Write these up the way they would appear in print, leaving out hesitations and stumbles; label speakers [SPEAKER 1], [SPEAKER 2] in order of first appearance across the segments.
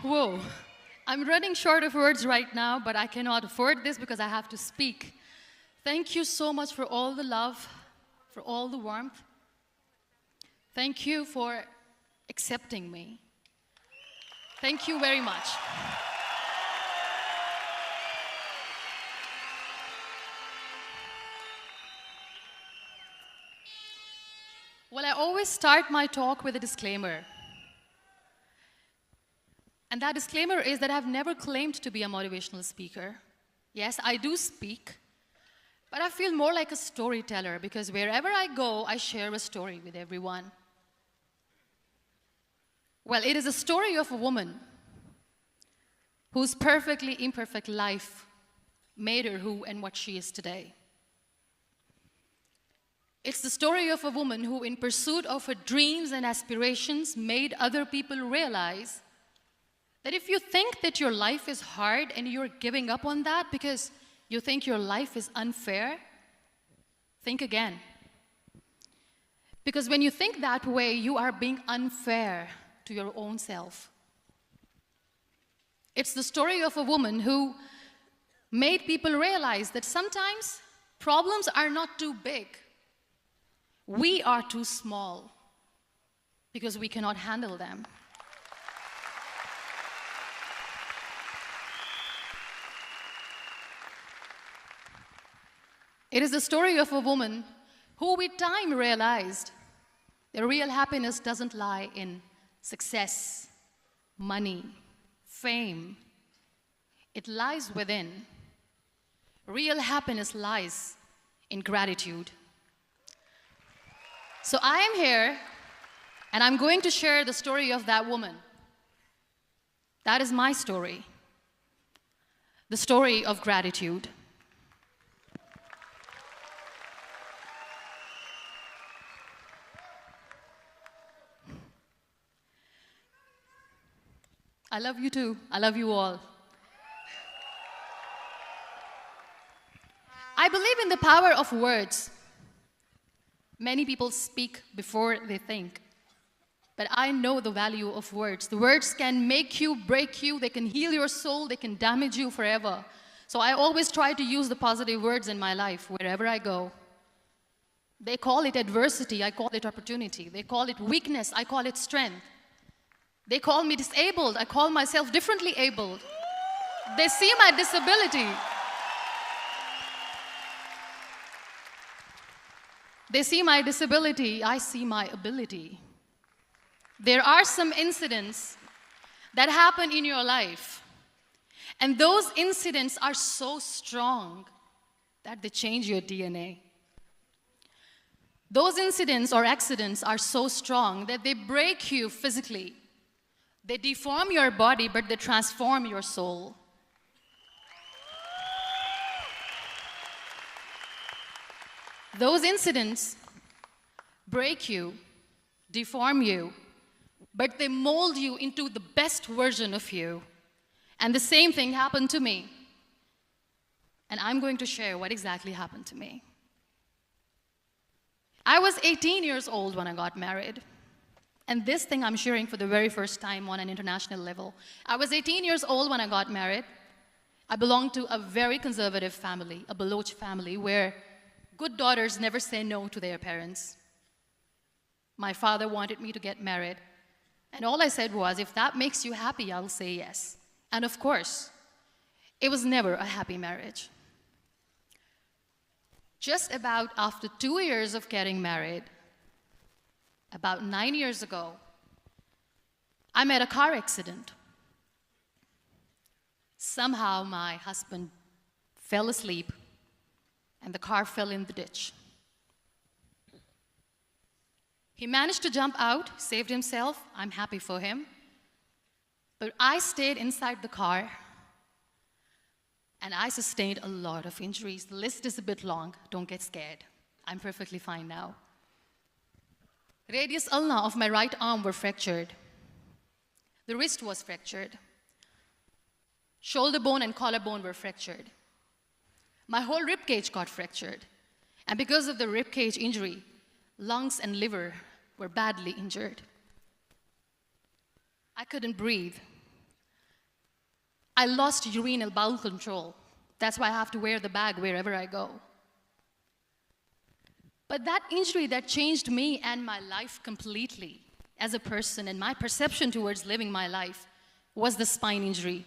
[SPEAKER 1] Whoa. I'm running short of words right now, but I cannot afford this because I have to speak. Thank you so much for all the love, for all the warmth. Thank you for accepting me. Thank you very much. Well, I always start my talk with a disclaimer. And that disclaimer is that I've never claimed to be a motivational speaker. Yes, I do speak, but I feel more like a storyteller because wherever I go, I share a story with everyone. Well, it is a story of a woman whose perfectly imperfect life made her who and what she is today. It's the story of a woman who, in pursuit of her dreams and aspirations, made other people realize that if you think that your life is hard and you're giving up on that because you think your life is unfair, think again. Because when you think that way, you are being unfair to your own self. It's the story of a woman who made people realize that sometimes problems are not too big. We are too small because we cannot handle them. It is the story of a woman who with time realized that real happiness doesn't lie in success, money, fame. It lies within. Real happiness lies in gratitude. So I am here, and I'm going to share the story of that woman. That is my story. The story of gratitude. I love you too. I love you all. I believe in the power of words. Many people speak before they think. But I know the value of words. The words can make you, break you, they can heal your soul, they can damage you forever. So I always try to use the positive words in my life wherever I go. They call it adversity, I call it opportunity. They call it weakness, I call it strength. They call me disabled, I call myself differently abled. They see my disability. They see my disability, I see my ability. There are some incidents that happen in your life, and those incidents are so strong that they change your DNA. Those incidents or accidents are so strong that they break you physically. They deform your body, but they transform your soul. Those incidents break you, deform you, but they mold you into the best version of you. And the same thing happened to me. And I'm going to share what exactly happened to me. I was 18 years old when I got married. And this thing I'm sharing for the very first time on an international level. I was 18 years old when I got married. I belonged to a very conservative family, a Baloch family, where good daughters never say no to their parents. My father wanted me to get married. And all I said was, if that makes you happy, I'll say yes. And of course, it was never a happy marriage. Just about after 2 years of getting married, about 9 years ago, I met a car accident. Somehow my husband fell asleep and the car fell in the ditch. He managed to jump out, saved himself. I'm happy for him. But I stayed inside the car and I sustained a lot of injuries. The list is a bit long. Don't get scared. I'm perfectly fine now. Radius ulna of my right arm were fractured. The wrist was fractured. Shoulder bone and collarbone were fractured. My whole rib cage got fractured. And because of the rib cage injury, lungs and liver were badly injured. I couldn't breathe. I lost urinary bowel control. That's why I have to wear the bag wherever I go. But that injury that changed me and my life completely as a person and my perception towards living my life was the spine injury.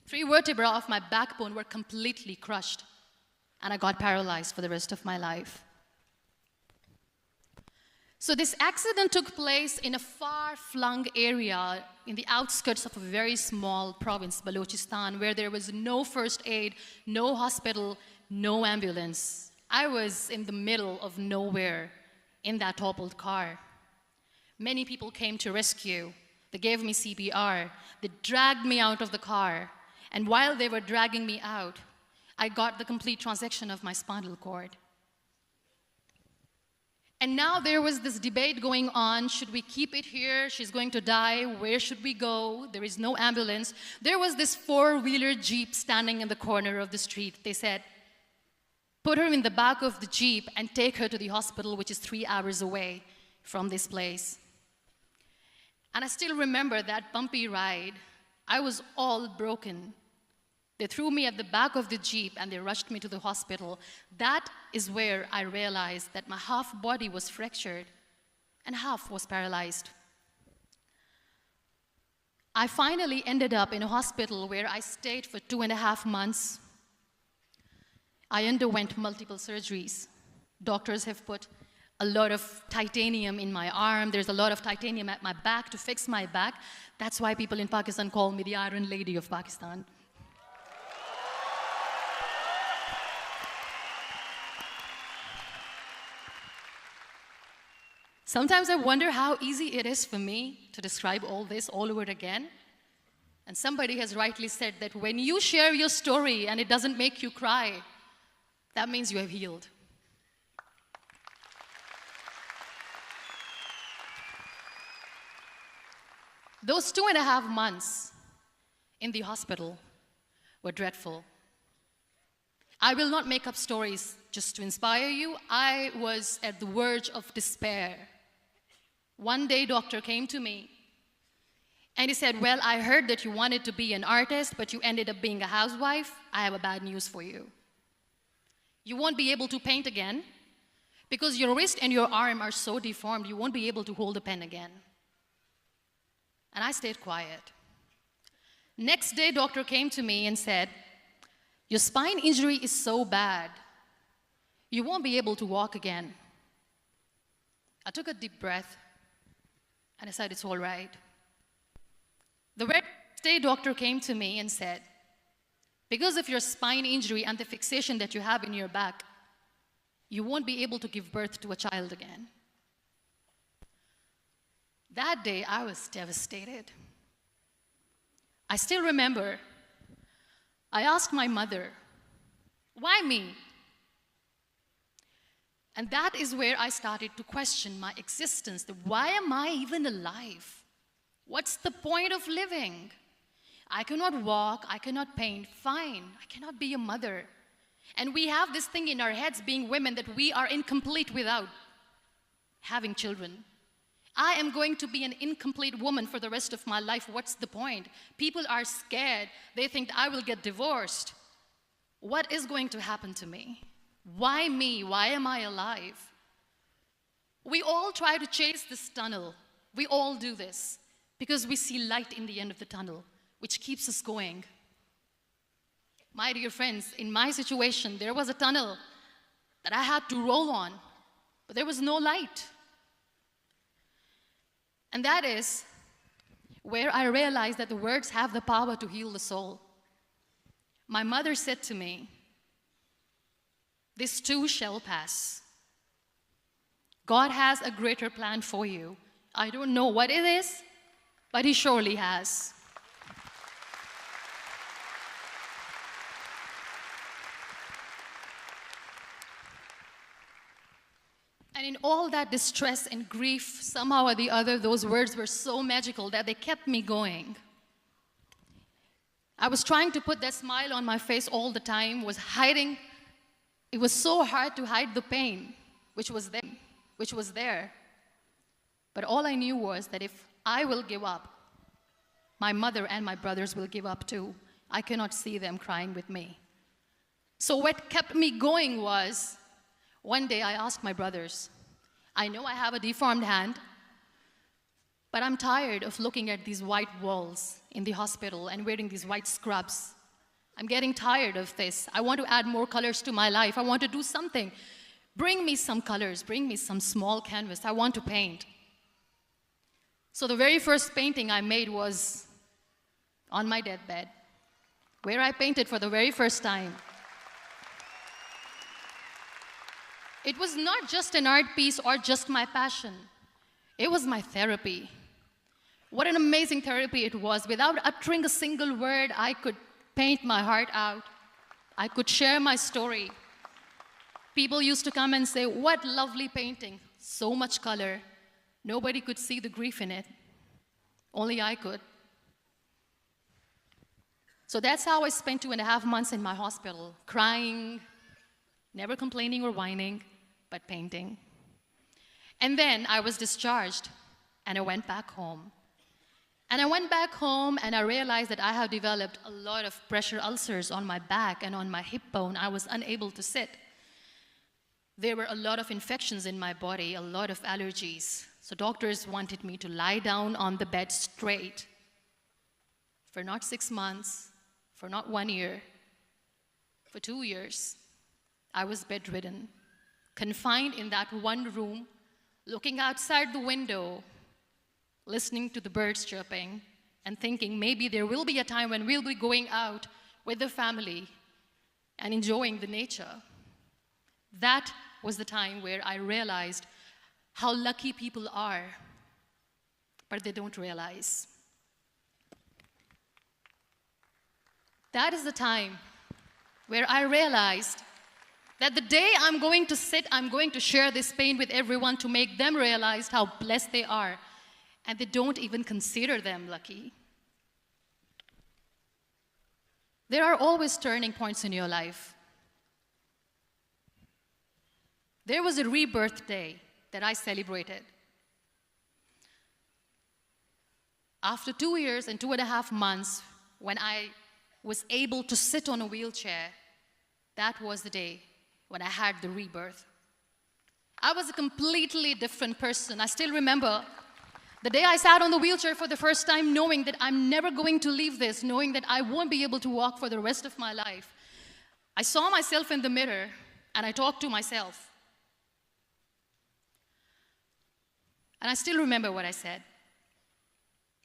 [SPEAKER 1] 3 vertebrae of my backbone were completely crushed, and I got paralyzed for the rest of my life. So this accident took place in a far-flung area in the outskirts of a very small province, Balochistan, where there was no first aid, no hospital, no ambulance. I was in the middle of nowhere in that toppled car. Many people came to rescue. They gave me CPR. They dragged me out of the car. And while they were dragging me out, I got the complete transection of my spinal cord. And now there was this debate going on. Should we keep it here? She's going to die. Where should we go? There is no ambulance. There was this 4-wheeler Jeep standing in the corner of the street. They said, put her in the back of the Jeep and take her to the hospital, which is 3 hours away from this place. And I still remember that bumpy ride. I was all broken. They threw me at the back of the Jeep and they rushed me to the hospital. That is where I realized that my half body was fractured and half was paralyzed. I finally ended up in a hospital where I stayed for 2.5 months. I underwent multiple surgeries. Doctors have put a lot of titanium in my arm. There's a lot of titanium at my back to fix my back. That's why people in Pakistan call me the Iron Lady of Pakistan. Sometimes I wonder how easy it is for me to describe all this all over again. And somebody has rightly said that when you share your story and it doesn't make you cry, that means you have healed. Those 2.5 months in the hospital were dreadful. I will not make up stories just to inspire you. I was at the verge of despair. One day, doctor came to me and he said, well, I heard that you wanted to be an artist, but you ended up being a housewife. I have a bad news for you. You won't be able to paint again because your wrist and your arm are so deformed, you won't be able to hold a pen again. And I stayed quiet. Next day, doctor came to me and said, your spine injury is so bad, you won't be able to walk again. I took a deep breath and I said, it's all right. The very next day, doctor came to me and said, because of your spine injury and the fixation that you have in your back, you won't be able to give birth to a child again. That day, I was devastated. I still remember, I asked my mother, why me? And that is where I started to question my existence. Why am I even alive? What's the point of living? I cannot walk, I cannot paint, fine, I cannot be a mother. And we have this thing in our heads, being women, that we are incomplete without having children. I am going to be an incomplete woman for the rest of my life. What's the point? People are scared. They think I will get divorced. What is going to happen to me? Why me? Why am I alive? We all try to chase this tunnel. We all do this because we see light in the end of the tunnel, which keeps us going. My dear friends, in my situation, there was a tunnel that I had to roll on, but there was no light. And that is where I realized that the words have the power to heal the soul. My mother said to me, this too shall pass. God has a greater plan for you. I don't know what it is, but He surely has. And in all that distress and grief, somehow or the other, those words were so magical that they kept me going. I was trying to put that smile on my face all the time, was hiding. It was so hard to hide the pain, which was there. But all I knew was that if I will give up, my mother and my brothers will give up too. I cannot see them crying with me. So what kept me going was, one day I asked my brothers, I know I have a deformed hand, but I'm tired of looking at these white walls in the hospital and wearing these white scrubs. I'm getting tired of this. I want to add more colors to my life. I want to do something. Bring me some colors. Bring me some small canvas. I want to paint. So the very first painting I made was on my deathbed, where I painted for the very first time. It was not just an art piece or just my passion. It was my therapy. What an amazing therapy it was. Without uttering a single word, I could paint my heart out. I could share my story. People used to come and say, what lovely painting, so much color. Nobody could see the grief in it. Only I could. So that's how I spent 2.5 months in my hospital, crying, never complaining or whining, but painting. And then I was discharged, and I went back home. And I went back home, and I realized that I have developed a lot of pressure ulcers on my back and on my hip bone. I was unable to sit. There were a lot of infections in my body, a lot of allergies. So doctors wanted me to lie down on the bed straight for not 6 months, for not 1 year, for 2 years. I was bedridden, confined in that one room, looking outside the window, listening to the birds chirping, and thinking maybe there will be a time when we'll be going out with the family and enjoying the nature. That was the time where I realized how lucky people are, but they don't realize. That is the time where I realized that the day I'm going to sit, I'm going to share this pain with everyone to make them realize how blessed they are, and they don't even consider them lucky. There are always turning points in your life. There was a rebirth day that I celebrated. After 2 years and 2.5 months, when I was able to sit on a wheelchair, that was the day when I had the rebirth. I was a completely different person. I still remember the day I sat on the wheelchair for the first time, knowing that I'm never going to leave this, knowing that I won't be able to walk for the rest of my life. I saw myself in the mirror, and I talked to myself. And I still remember what I said.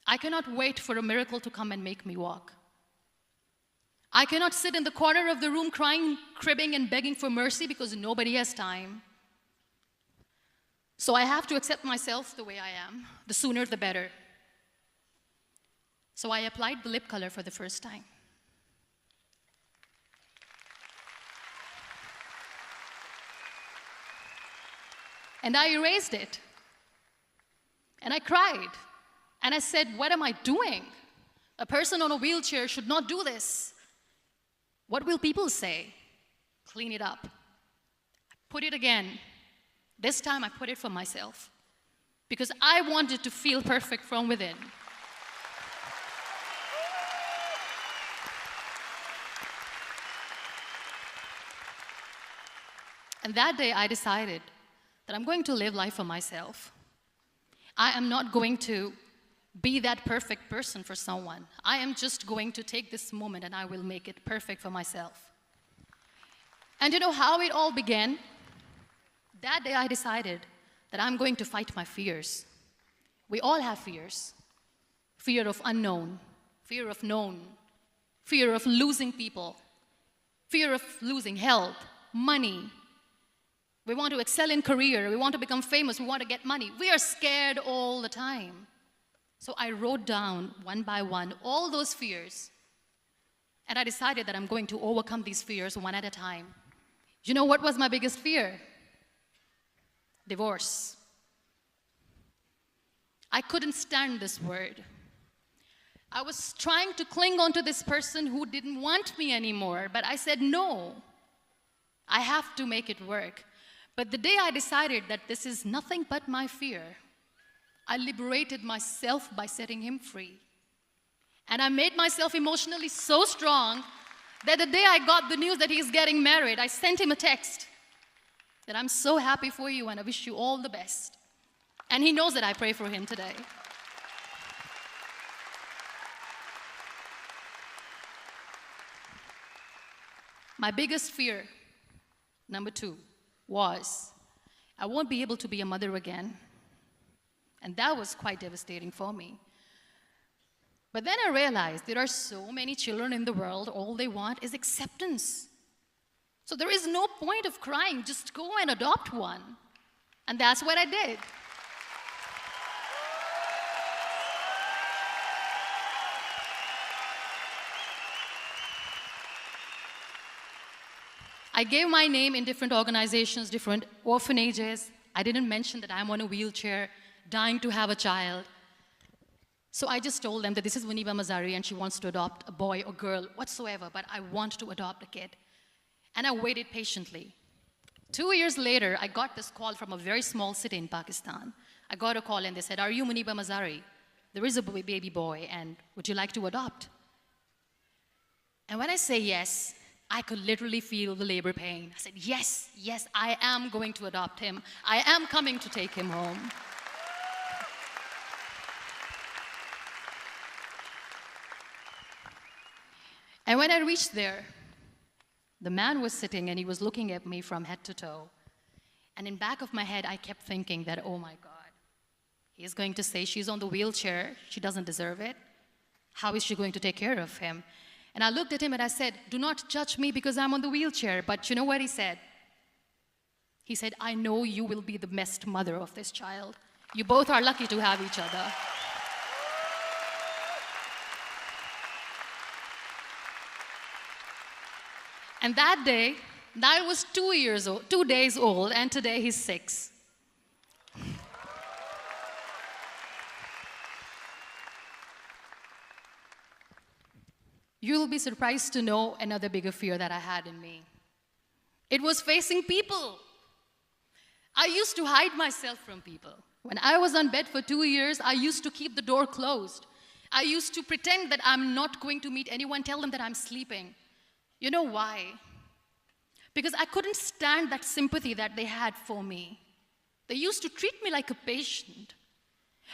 [SPEAKER 1] I cannot wait for a miracle to come and make me walk. I cannot sit in the corner of the room crying, cribbing, and begging for mercy because nobody has time. So I have to accept myself the way I am. The sooner, the better. So I applied the lip color for the first time. And I erased it. And I cried. And I said, what am I doing? A person on a wheelchair should not do this. What will people say? Clean it up. Put it again. This time I put it for myself. Because I wanted to feel perfect from within. And that day I decided that I'm going to live life for myself. I am not going to be that perfect person for someone. I am just going to take this moment and I will make it perfect for myself. And you know how it all began? That day I decided that I'm going to fight my fears. We all have fears. Fear of unknown, fear of known, fear of losing people, fear of losing health, money. We want to excel in career, we want to become famous, we want to get money. We are scared all the time. So I wrote down one by one all those fears, and I decided that I'm going to overcome these fears one at a time. You know what was my biggest fear? Divorce. I couldn't stand this word. I was trying to cling on to this person who didn't want me anymore, but I said no. I have to make it work. But the day I decided that this is nothing but my fear, I liberated myself by setting him free. And I made myself emotionally so strong that the day I got the news that he's getting married, I sent him a text that I'm so happy for you and I wish you all the best. And he knows that I pray for him today. My biggest fear, number 2, was I won't be able to be a mother again. And that was quite devastating for me. But then I realized there are so many children in the world, all they want is acceptance. So there is no point of crying, just go and adopt one. And that's what I did. I gave my name in different organizations, different orphanages. I didn't mention that I'm on a wheelchair, dying to have a child. So I just told them that this is Muniba Mazari and she wants to adopt a boy or girl, whatsoever, but I want to adopt a kid. And I waited patiently. 2 years later, I got this call from a very small city in Pakistan. I got a call and they said, "Are you Muniba Mazari? There is a baby boy and would you like to adopt?" And when I say yes, I could literally feel the labor pain. I said, yes, yes, I am going to adopt him. I am coming to take him home. And when I reached there, the man was sitting and he was looking at me from head to toe. And in back of my head, I kept thinking that, oh my God, he's going to say she's on the wheelchair, she doesn't deserve it. How is she going to take care of him? And I looked at him and I said, do not judge me because I'm on the wheelchair. But you know what he said? He said, I know you will be the best mother of this child. You both are lucky to have each other. And that day, Niall was 2 days old, and today he's 6. You'll be surprised to know another bigger fear that I had in me. It was facing people. I used to hide myself from people. When I was on bed for 2 years, I used to keep the door closed. I used to pretend that I'm not going to meet anyone, tell them that I'm sleeping. You know why? Because I couldn't stand that sympathy that they had for me. They used to treat me like a patient.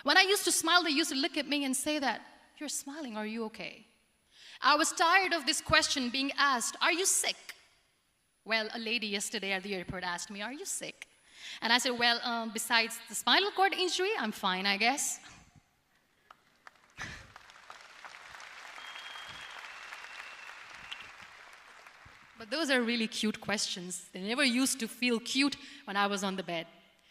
[SPEAKER 1] When I used to smile, they used to look at me and say that, "You're smiling, are you okay?" I was tired of this question being asked, "Are you sick?" Well, a lady yesterday at the airport asked me, "Are you sick?" And I said, well, besides the spinal cord injury, I'm fine, I guess. But those are really cute questions. They never used to feel cute when I was on the bed.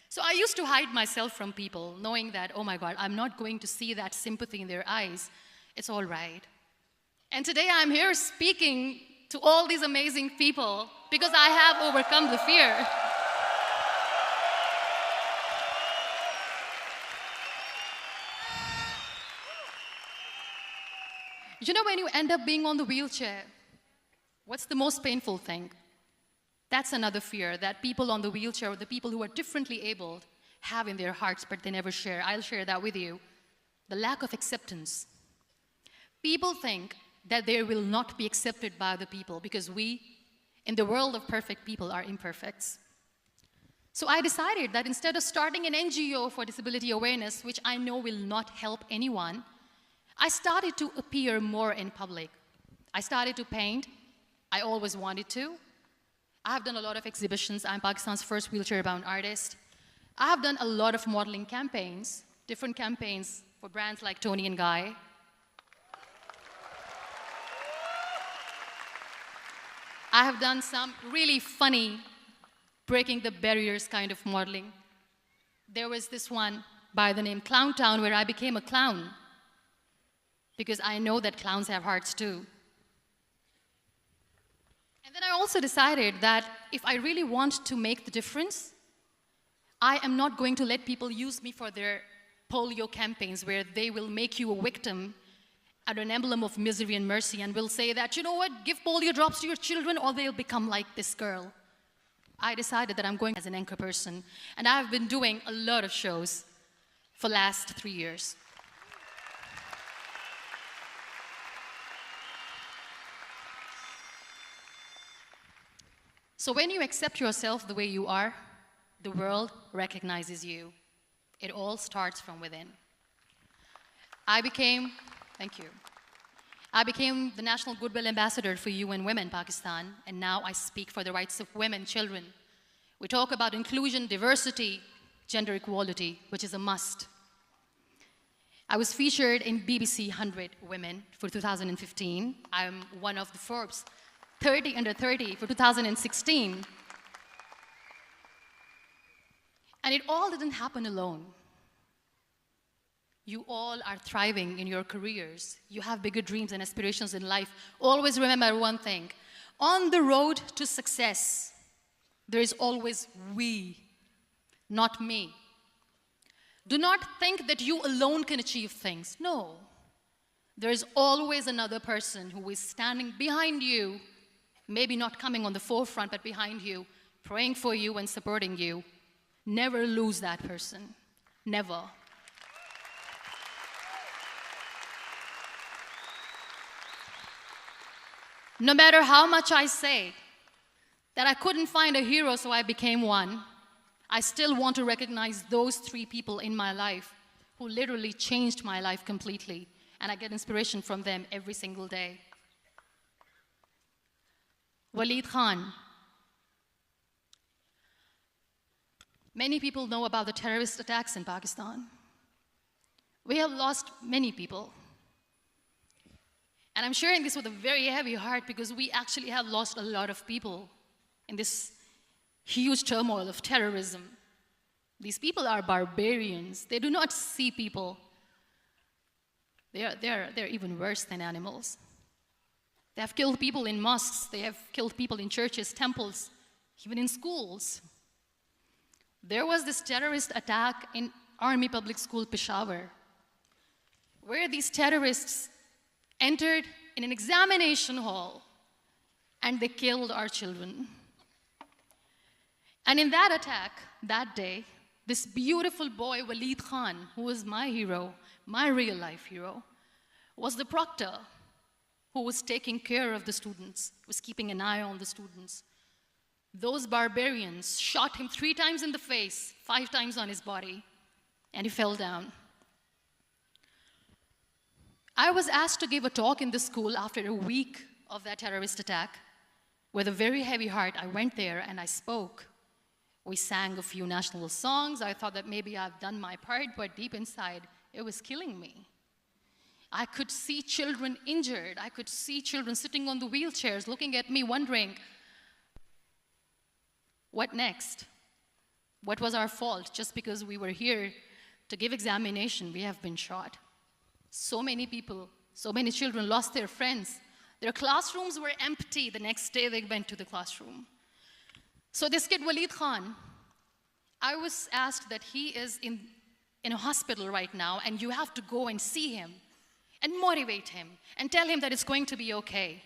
[SPEAKER 1] So I used to hide myself from people, knowing that, oh my God, I'm not going to see that sympathy in their eyes. It's all right. And today I'm here speaking to all these amazing people because I have overcome the fear. You know, when you end up being on the wheelchair, what's the most painful thing? That's another fear that people on the wheelchair, or the people who are differently abled, have in their hearts, but they never share. I'll share that with you. The lack of acceptance. People think that they will not be accepted by other people because we, in the world of perfect people, are imperfects. So I decided that instead of starting an NGO for disability awareness, which I know will not help anyone, I started to appear more in public. I started to paint. I always wanted to. I have done a lot of exhibitions. I'm Pakistan's first wheelchair-bound artist. I have done a lot of modeling campaigns, different campaigns for brands like Tony and Guy. I have done some really funny, breaking the barriers kind of modeling. There was this one by the name Clown Town where I became a clown because I know that clowns have hearts too. And then I also decided that if I really want to make the difference, I am not going to let people use me for their polio campaigns where they will make you a victim and an emblem of misery and mercy and will say that, you know what, give polio drops to your children or they'll become like this girl. I decided that I'm going as an anchor person, and I've been doing a lot of shows for the last 3 years. So when you accept yourself the way you are, the world recognizes you. It all starts from within. Thank you. I became the National Goodwill Ambassador for UN Women Pakistan, and now I speak for the rights of women, children. We talk about inclusion, diversity, gender equality, which is a must. I was featured in BBC 100 Women for 2015. I'm one of the Forbes 30 under 30 for 2016. And it all didn't happen alone. You all are thriving in your careers. You have bigger dreams and aspirations in life. Always remember one thing. On the road to success, there is always we, not me. Do not think that you alone can achieve things. No. There is always another person who is standing behind you, maybe not coming on the forefront, but behind you, praying for you and supporting you. Never lose that person. Never. No matter how much I say that I couldn't find a hero, so I became one, I still want to recognize those 3 people in my life who literally changed my life completely, and I get inspiration from them every single day. Waleed Khan. Many people know about the terrorist attacks in Pakistan. We have lost many people. And I'm sharing this with a very heavy heart because we actually have lost a lot of people in this huge turmoil of terrorism. These people are barbarians. They do not see people. They're even worse than animals. They have killed people in mosques. They have killed people in churches, temples, even in schools. There was this terrorist attack in Army Public School, Peshawar, where these terrorists entered in an examination hall and they killed our children. And in that attack, that day, this beautiful boy, Waleed Khan, who was my hero, my real life hero, was the proctor who was taking care of the students, was keeping an eye on the students. Those barbarians shot him 3 times in the face, 5 times on his body, and he fell down. I was asked to give a talk in the school after a week of that terrorist attack. With a very heavy heart, I went there and I spoke. We sang a few national songs. I thought that maybe I've done my part, but deep inside, it was killing me. I could see children injured. I could see children sitting on the wheelchairs, looking at me, wondering, what next? What was our fault? Just because we were here to give examination, we have been shot. So many people, so many children lost their friends. Their classrooms were empty. The next day they went to the classroom. So this kid, Waleed Khan, I was asked that he is in a hospital right now, and you have to go and see him and motivate him and tell him that it's going to be okay.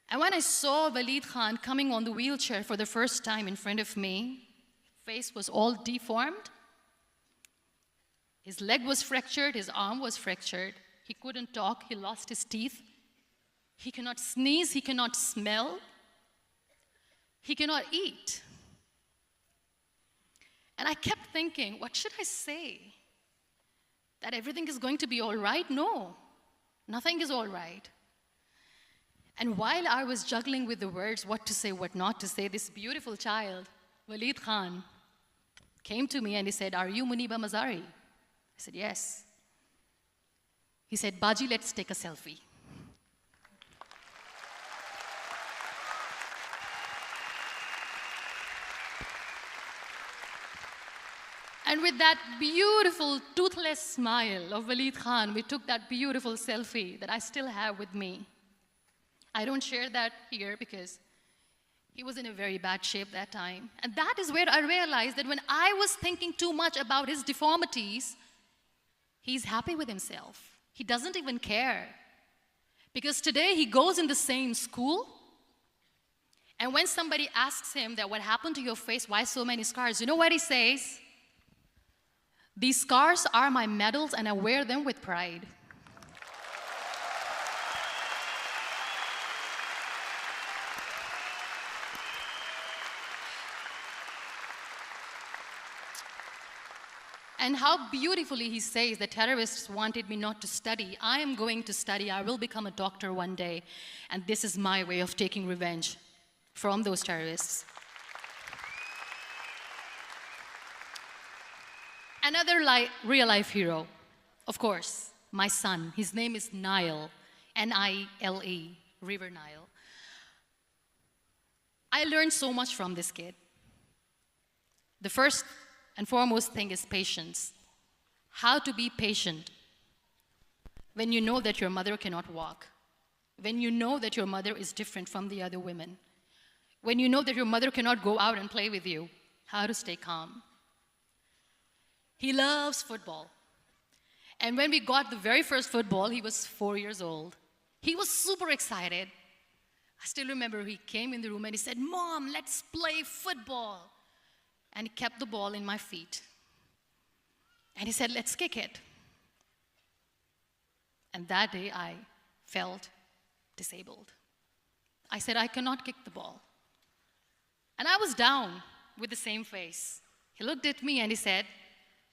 [SPEAKER 1] And when I saw Waleed Khan coming on the wheelchair for the first time in front of me, face was all deformed. His leg was fractured, his arm was fractured. He couldn't talk, he lost his teeth. He cannot sneeze, he cannot smell. He cannot eat. And I kept thinking, what should I say? That everything is going to be all right? No, nothing is all right. And while I was juggling with the words, what to say, what not to say, this beautiful child, Waleed Khan, came to me and he said, "Are you Muniba Mazari?" I said, "Yes." He said, "Baji, let's take a selfie." And with that beautiful, toothless smile of Waleed Khan, we took that beautiful selfie that I still have with me. I don't share that here because he was in a very bad shape that time. And that is where I realized that when I was thinking too much about his deformities, he's happy with himself. He doesn't even care. Because today he goes in the same school, and when somebody asks him that what happened to your face, why so many scars, you know what he says? "These scars are my medals and I wear them with pride." And how beautifully he says, the terrorists wanted me not to study. I am going to study. I will become a doctor one day. And this is my way of taking revenge from those terrorists. Another real-life hero, of course, my son. His name is Nile, N-I-L-E, River Nile. I learned so much from this kid. The first and foremost thing is patience. How to be patient when you know that your mother cannot walk, when you know that your mother is different from the other women, when you know that your mother cannot go out and play with you, how to stay calm. He loves football. And when we got the very first football, he was 4 years old. He was super excited. I still remember he came in the room and he said, "Mom, let's play football." And he kept the ball in my feet. And he said, "Let's kick it." And that day I felt disabled. I said, "I cannot kick the ball." And I was down with the same face. He looked at me and he said,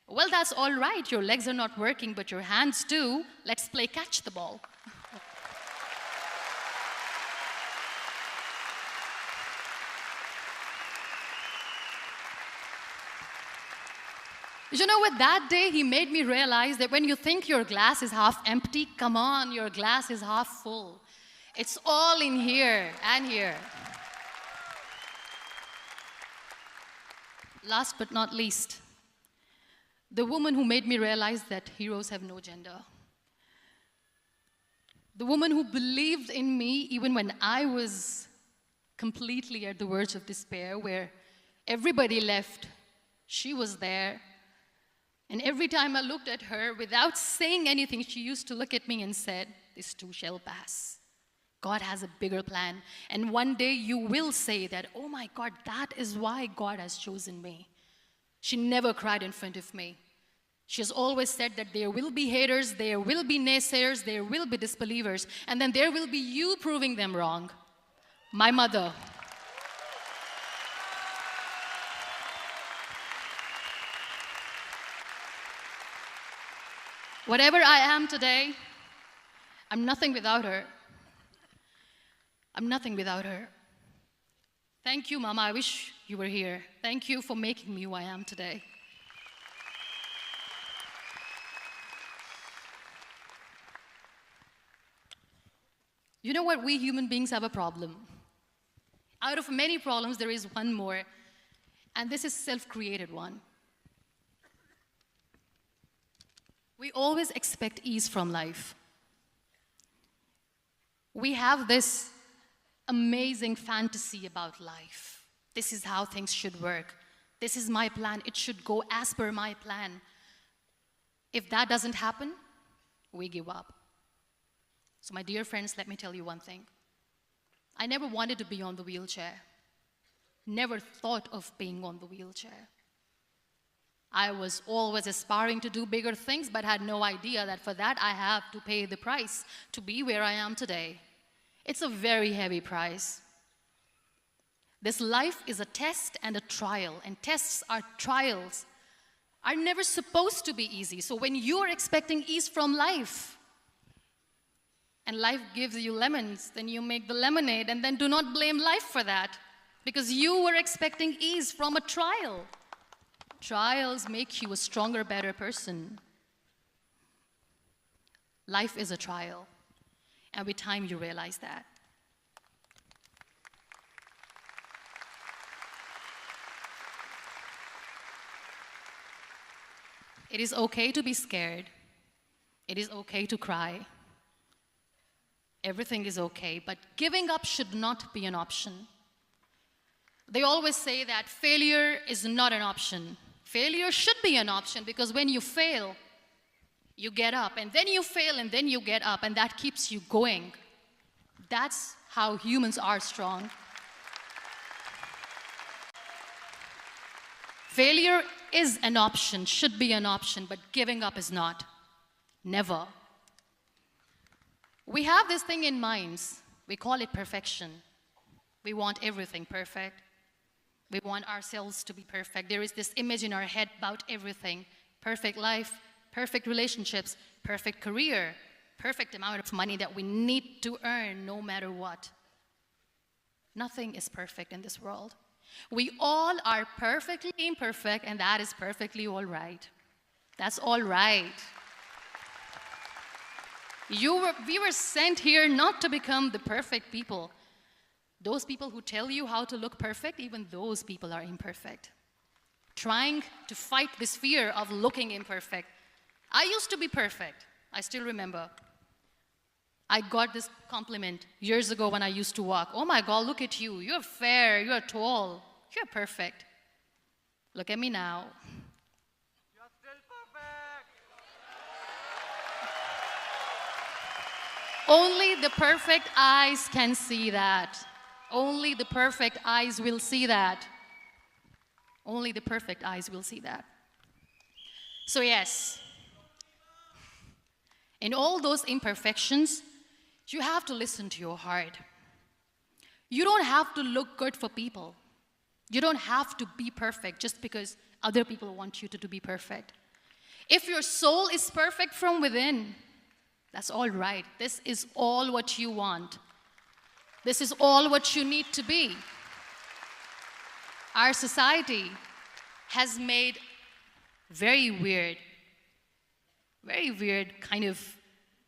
[SPEAKER 1] "Well, that's all right. Your legs are not working, but your hands do. Let's play catch the ball." You know what, that day he made me realize that when you think your glass is half empty, come on, your glass is half full. It's all in here and here. Last but not least, the woman who made me realize that heroes have no gender. The woman who believed in me even when I was completely at the verge of despair, where everybody left, she was there. And every time I looked at her, without saying anything, she used to look at me and said, "This too shall pass. God has a bigger plan. And one day you will say that, oh my God, that is why God has chosen me." She never cried in front of me. She has always said that there will be haters, there will be naysayers, there will be disbelievers, and then there will be you proving them wrong. My mother. Whatever I am today, I'm nothing without her. I'm nothing without her. Thank you, Mama. I wish you were here. Thank you for making me who I am today. You know what? We human beings have a problem. Out of many problems, there is one more, and this is self-created one. We always expect ease from life. We have this amazing fantasy about life. This is how things should work. This is my plan. It should go as per my plan. If that doesn't happen, we give up. So my dear friends, let me tell you one thing. I never wanted to be on the wheelchair. Never thought of being on the wheelchair. I was always aspiring to do bigger things, but had no idea that for that I have to pay the price to be where I am today. It's a very heavy price. This life is a test and a trial, and tests are trials are never supposed to be easy. So when you're expecting ease from life, and life gives you lemons, then you make the lemonade, and then do not blame life for that, because you were expecting ease from a trial. Trials make you a stronger, better person. Life is a trial, and with time you realize that. It is okay to be scared. It is okay to cry. Everything is okay, but giving up should not be an option. They always say that failure is not an option. Failure should be an option, because when you fail, you get up, and then you fail, and then you get up, and that keeps you going. That's how humans are strong. Failure is an option, should be an option, but giving up is not. Never. We have this thing in minds. We call it perfection. We want everything perfect. We want ourselves to be perfect. There is this image in our head about everything perfect life, perfect relationships, perfect career, perfect amount of money that we need to earn no matter what. Nothing is perfect in this world. We all are perfectly imperfect, and that is perfectly all right. That's all right. We were sent here not to become the perfect people. Those people who tell you how to look perfect, even those people are imperfect. Trying to fight this fear of looking imperfect. I used to be perfect. I still remember. I got this compliment years ago when I used to walk. Oh my God, look at you. You're fair, you're tall, you're perfect. Look at me now.
[SPEAKER 2] You're still perfect.
[SPEAKER 1] Only the perfect eyes can see that. Only the perfect eyes will see that. Only the perfect eyes will see that. So yes, in all those imperfections, you have to listen to your heart. You don't have to look good for people. You don't have to be perfect just because other people want you to be perfect. If your soul is perfect from within, that's all right. This is all what you want. This is all what you need to be. Our society has made very weird kind of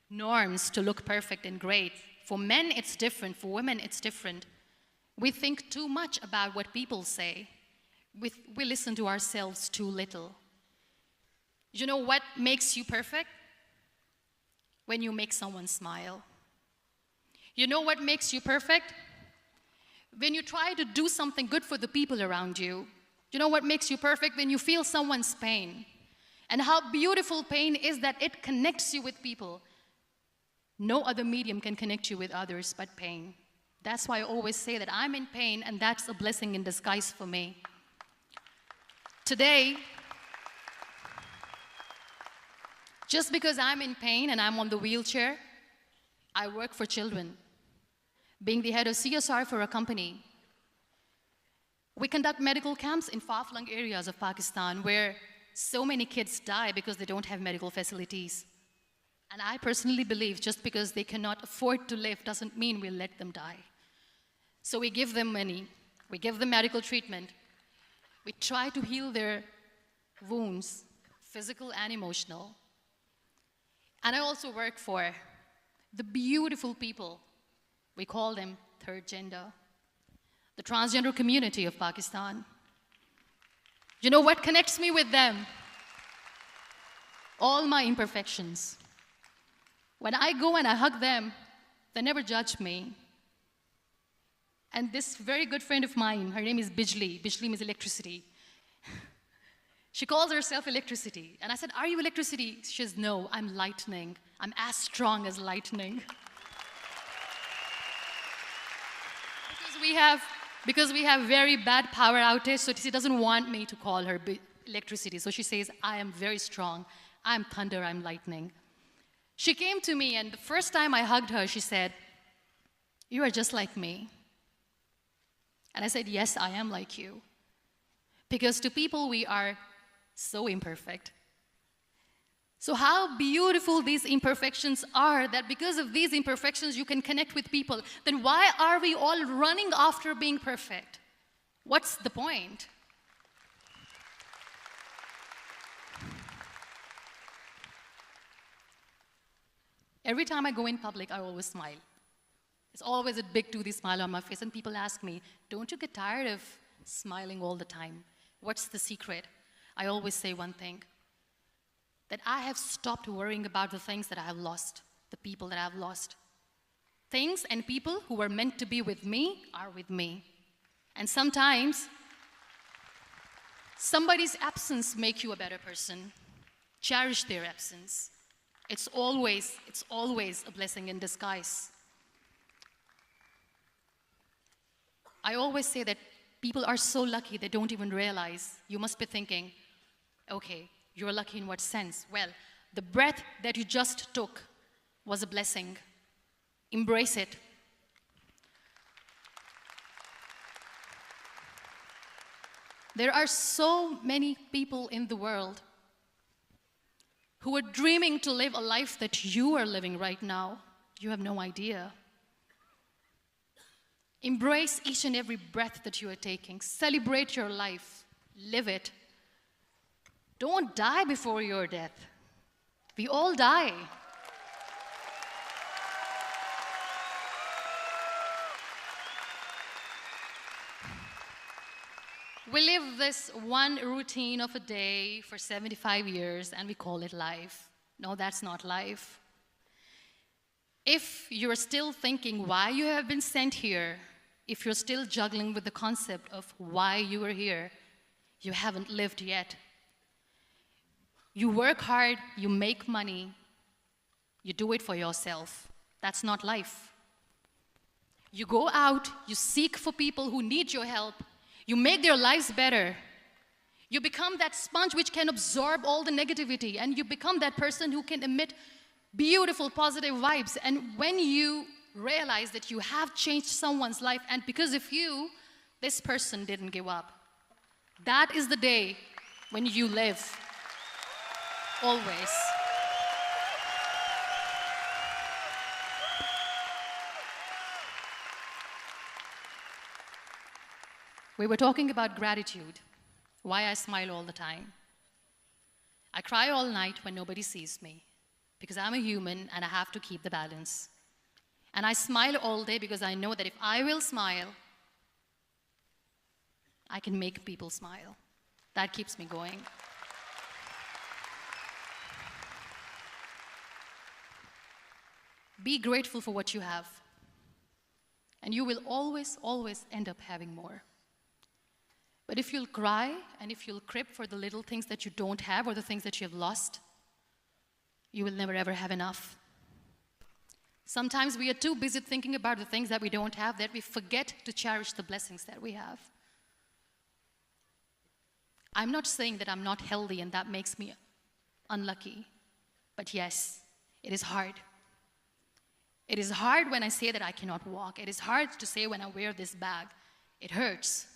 [SPEAKER 1] norms to look perfect and great. For men, it's different. For women, it's different. We think too much about what people say. We listen to ourselves too little. You know what makes you perfect? When you make someone smile. You know what makes you perfect? When you try to do something good for the people around you. You know what makes you perfect? When you feel someone's pain. And how beautiful pain is that it connects you with people. No other medium can connect you with others but pain. That's why I always say that I'm in pain, and that's a blessing in disguise for me. Today, just because I'm in pain and I'm on the wheelchair, I work for children. Being the head of CSR for a company, we conduct medical camps in far-flung areas of Pakistan where so many kids die because they don't have medical facilities. And I personally believe just because they cannot afford to live doesn't mean we'll let them die. So we give them money, we give them medical treatment, we try to heal their wounds, physical and emotional. And I also work for the beautiful people, we call them third gender, the transgender community of Pakistan. You know what connects me with them? All my imperfections. When I go and I hug them, they never judge me. And this very good friend of mine, her name is Bijli. Bijli means electricity. She calls herself electricity. And I said, are you electricity? She says, no, I'm lightning. I'm as strong as lightning. Because we have very bad power outage, so she doesn't want me to call her electricity. So she says, I am very strong. I'm thunder, I'm lightning. She came to me, and the first time I hugged her, she said, you are just like me. And I said, yes, I am like you. Because to people, we are so imperfect. So how beautiful these imperfections are, that because of these imperfections, you can connect with people. Then why are we all running after being perfect? What's the point? Every time I go in public, I always smile. It's always a big toothy smile on my face, and people ask me, don't you get tired of smiling all the time? What's the secret? I always say one thing, that I have stopped worrying about the things that I have lost, the people that I have lost. Things and people who were meant to be with me are with me. And sometimes, somebody's absence makes you a better person. Cherish their absence. It's always a blessing in disguise. I always say that people are so lucky they don't even realize. You must be thinking, okay, you're lucky in what sense? Well, the breath that you just took was a blessing. Embrace it. There are so many people in the world who are dreaming to live a life that you are living right now. You have no idea. Embrace each and every breath that you are taking. Celebrate your life. Live it. Don't die before your death. We all die. We live this one routine of a day for 75 years and we call it life. No, that's not life. If you're still thinking why you have been sent here, if you're still juggling with the concept of why you are here, you haven't lived yet. You work hard, you make money, you do it for yourself. That's not life. You go out, you seek for people who need your help, you make their lives better. You become that sponge which can absorb all the negativity, and you become that person who can emit beautiful, positive vibes. And when you realize that you have changed someone's life, and because of you, this person didn't give up, that is the day when you live. Always. We were talking about gratitude, why I smile all the time. I cry all night when nobody sees me, because I'm a human and I have to keep the balance. And I smile all day because I know that if I will smile, I can make people smile. That keeps me going. Be grateful for what you have, and you will always, always end up having more. But if you'll cry and if you'll crib for the little things that you don't have or the things that you have lost, you will never ever have enough. Sometimes we are too busy thinking about the things that we don't have that we forget to cherish the blessings that we have. I'm not saying that I'm not healthy and that makes me unlucky, but yes, it is hard. It is hard when I say that I cannot walk. It is hard to say when I wear this bag. It hurts.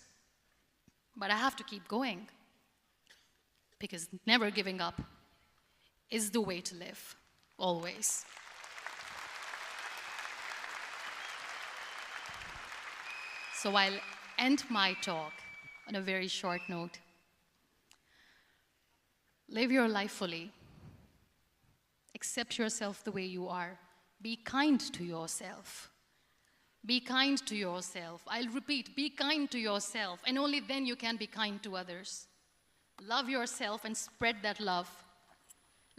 [SPEAKER 1] But I have to keep going, because never giving up is the way to live, always. So I'll end my talk on a very short note. Live your life fully. Accept yourself the way you are. Be kind to yourself. Be kind to yourself. I'll repeat, be kind to yourself, and only then you can be kind to others. Love yourself and spread that love.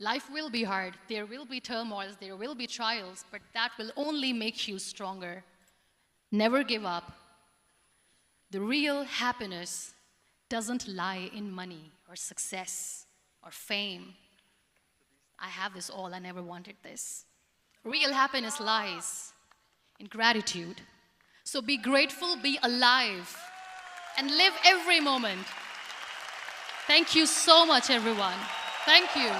[SPEAKER 1] Life will be hard. There will be turmoils, there will be trials, but that will only make you stronger. Never give up. The real happiness doesn't lie in money or success or fame. I have this all, I never wanted this. Real happiness lies in gratitude. So be grateful, be alive, and live every moment. Thank you so much, everyone. Thank you.